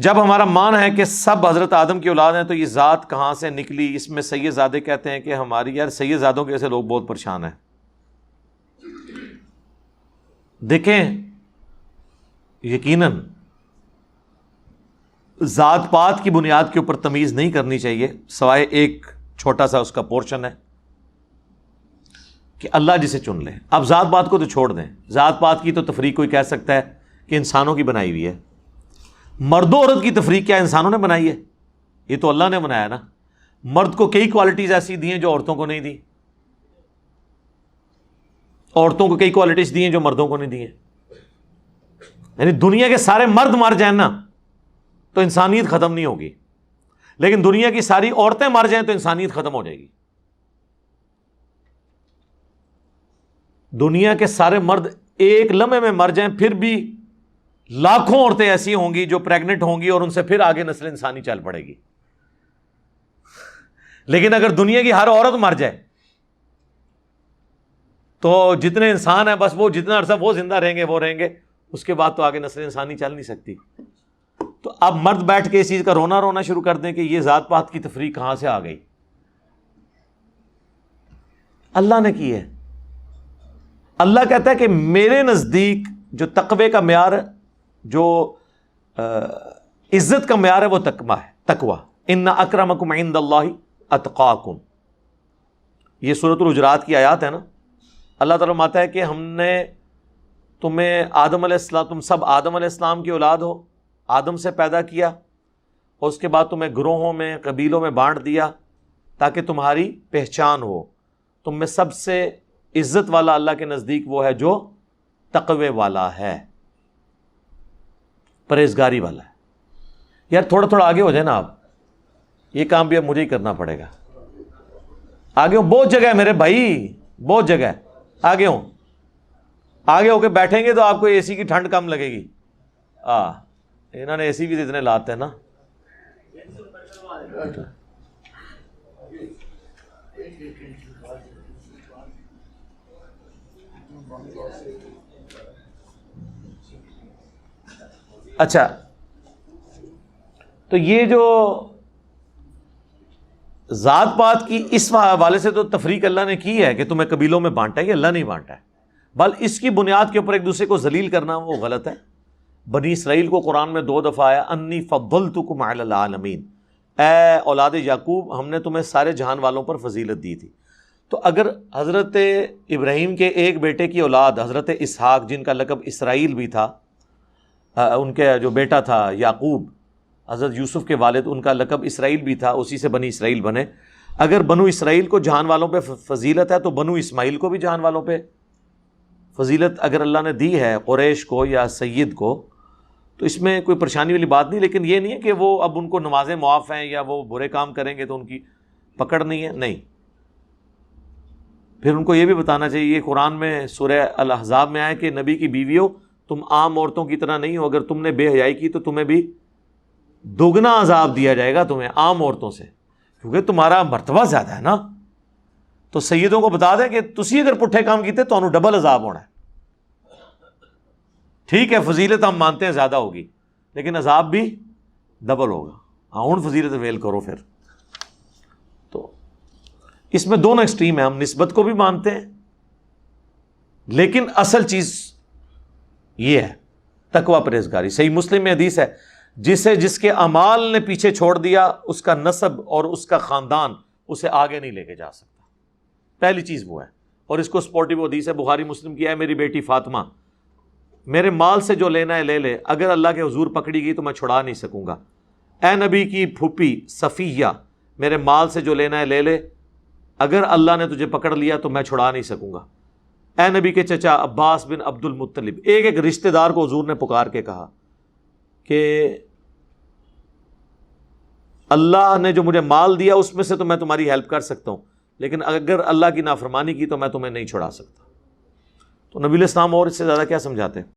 جب ہمارا مان ہے کہ سب حضرت آدم کی اولاد ہیں تو یہ ذات کہاں سے نکلی؟ اس میں سید زادے کہتے ہیں کہ ہماری، یار سید زادوں کے ایسے لوگ بہت پریشان ہیں. دیکھیں یقیناً ذات پات کی بنیاد کے اوپر تمیز نہیں کرنی چاہیے، سوائے ایک چھوٹا سا اس کا پورشن ہے کہ اللہ جسے چن لے. اب ذات پات کو تو چھوڑ دیں، ذات پات کی تو تفریق کوئی کہہ سکتا ہے کہ انسانوں کی بنائی ہوئی ہے. مرد و عورت کی تفریق کیا انسانوں نے بنائی ہے؟ یہ تو اللہ نے بنایا نا. مرد کو کئی کوالٹیز ایسی دی ہیں جو عورتوں کو نہیں دی، عورتوں کو کئی کوالٹیز دی ہیں جو مردوں کو نہیں دی ہیں. یعنی دنیا کے سارے مرد مر جائیں نا تو انسانیت ختم نہیں ہوگی، لیکن دنیا کی ساری عورتیں مر جائیں تو انسانیت ختم ہو جائے گی. دنیا کے سارے مرد ایک لمحے میں مر جائیں پھر بھی لاکھوں عورتیں ایسی ہوں گی جو پریگننٹ ہوں گی اور ان سے پھر آگے نسل انسانی چل پڑے گی. لیکن اگر دنیا کی ہر عورت مر جائے تو جتنے انسان ہیں بس وہ جتنا عرصہ وہ زندہ رہیں گے وہ رہیں گے، اس کے بعد تو آگے نسل انسانی چل نہیں سکتی. تو اب مرد بیٹھ کے اس چیز کا رونا شروع کر دیں کہ یہ ذات پات کی تفریق کہاں سے آ گئی؟ اللہ نے کی ہے. اللہ کہتا ہے کہ میرے نزدیک جو تقوی کا معیار، جو عزت کا معیار ہے وہ تقوی. ان اکرمکم عند اللہ اتقاکم. یہ سورۃ الحجرات کی آیات ہے نا. اللہ تعالیٰ فرماتا ہے کہ ہم نے تمہیں آدم علیہ السلام، تم سب آدم علیہ السلام کی اولاد ہو، آدم سے پیدا کیا اور اس کے بعد تمہیں گروہوں میں، قبیلوں میں بانٹ دیا تاکہ تمہاری پہچان ہو. تم میں سب سے عزت والا اللہ کے نزدیک وہ ہے جو تقوی والا ہے، پرہیزگاری والا ہے. یار تھوڑا آگے ہو جائے نا آپ، یہ کام بھی اب مجھے ہی کرنا پڑے گا. آگے ہوں، بہت جگہ ہے میرے بھائی، بہت جگہ ہے. آگے ہوں، آگے ہو کے بیٹھیں گے تو آپ کو اے سی کی ٹھنڈ کم لگے گی. انہوں نے اے سی بھی اتنے لاتے ہیں نا. اچھا، تو یہ جو ذات پات کی اس حوالے سے تو تفریق اللہ نے کی ہے کہ تمہیں قبیلوں میں بانٹا ہے، یہ اللہ نہیں بانٹا ہے، بل اس کی بنیاد کے اوپر ایک دوسرے کو ذلیل کرنا وہ غلط ہے. بنی اسرائیل کو قرآن میں 2 دفعہ آیا انی فضلتکم علی العالمین، اے اولاد یعقوب ہم نے تمہیں سارے جہان والوں پر فضیلت دی تھی. تو اگر حضرت ابراہیم کے ایک بیٹے کی اولاد حضرت اسحاق، جن کا لقب اسرائیل بھی تھا، ان کے جو بیٹا تھا یعقوب، حضرت یوسف کے والد، ان کا لقب اسرائیل بھی تھا، اسی سے بنی اسرائیل بنے. اگر بنو اسرائیل کو جہان والوں پہ فضیلت ہے تو بنو اسماعیل کو بھی جہان والوں پہ فضیلت اگر اللہ نے دی ہے، قریش کو یا سید کو، تو اس میں کوئی پریشانی والی بات نہیں. لیکن یہ نہیں ہے کہ وہ اب ان کو نمازیں معاف ہیں یا وہ برے کام کریں گے تو ان کی پکڑ نہیں ہے، نہیں. پھر ان کو یہ بھی بتانا چاہیے، یہ قرآن میں سورہ الاحزاب میں آیا کہ نبی کی بیویوں تم عام عورتوں کی طرح نہیں ہو، اگر تم نے بے حیائی کی تو تمہیں بھی دوگنا عذاب دیا جائے گا تمہیں عام عورتوں سے، کیونکہ تمہارا مرتبہ زیادہ ہے نا. تو سیدوں کو بتا دیں کہ تسی اگر پٹھے کام کیتے تو انہوں ڈبل عذاب ہونا ہے. ٹھیک ہے فضیلت ہم مانتے ہیں زیادہ ہوگی لیکن عذاب بھی ڈبل ہوگا. ہن فضیلت ویل کرو. پھر تو اس میں دونوں ایکسٹریم ہیں، ہم نسبت کو بھی مانتے ہیں لیکن اصل چیز یہ ہے تقوی، پرہیزگاری. صحیح مسلم میں حدیث ہے، جس کے اعمال نے پیچھے چھوڑ دیا اس کا نسب اور اس کا خاندان اسے آگے نہیں لے کے جا سکتا. پہلی چیز وہ ہے. اور اس کو سپورٹیو حدیث ہے بخاری مسلم کی ہے، میری بیٹی فاطمہ میرے مال سے جو لینا ہے لے لے، اگر اللہ کے حضور پکڑی گئی تو میں چھڑا نہیں سکوں گا. اے نبی کی پھوپھی صفیہ میرے مال سے جو لینا ہے لے لے، اگر اللہ نے تجھے پکڑ لیا تو میں چھڑا نہیں سکوں گا. اے نبی کے چچا عباس بن عبد المطلب، ایک رشتہ دار کو حضور نے پکار کے کہا کہ اللہ نے جو مجھے مال دیا اس میں سے تو میں تمہاری ہیلپ کر سکتا ہوں، لیکن اگر اللہ کی نافرمانی کی تو میں تمہیں نہیں چھڑا سکتا. تو نبی علیہ السلام اور اس سے زیادہ کیا سمجھاتے ہیں؟